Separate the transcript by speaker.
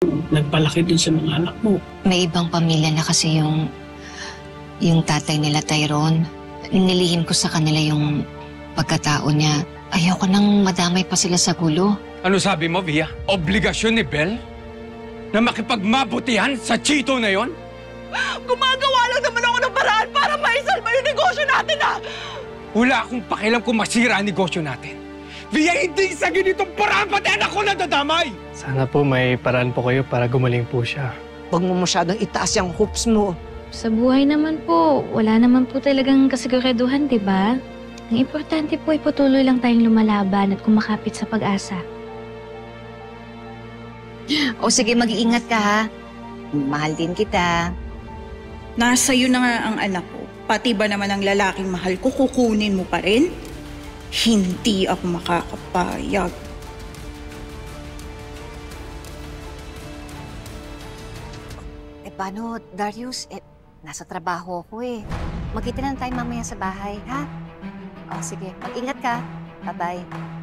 Speaker 1: nagpalaki din sa mga anak mo.
Speaker 2: May ibang pamilya na kasi yung tatay nila, Tyrone. Nilihim ko sa kanila yung pagkatao niya. Ayoko nang madamay pa sila sa gulo.
Speaker 3: Ano sabi mo, Via? Obligasyon ni Bel na makipagmabutihan sa chito na yon?
Speaker 4: Gumagawa lang naman ako ng paraan para maisalba yung negosyo natin, ah!
Speaker 3: Wala akong pakialam kung masira ang negosyo natin. Via, hindi sa ganitong paraan pati anak ko nadadamay!
Speaker 5: Sana po may paraan po kayo para gumaling po siya.
Speaker 4: Huwag mo masyadong itaas yung hopes mo.
Speaker 6: Sa buhay naman po, wala naman po talagang kasiguraduhan, di ba? Ang importante po ay patuloy lang tayong lumalaban at kumakapit sa pag-asa.
Speaker 2: O sige, mag-iingat ka ha. Mahal din kita.
Speaker 7: Nasa iyo na nga ang anak ko. Pati ba naman ang lalaking mahal ko, kukunin mo pa rin? Hindi ako makakapayag.
Speaker 2: Paano, Darius? Nasa trabaho ko eh. Magkita na tayo mamaya sa bahay, ha? O sige, mag-ingat ka. Bye-bye.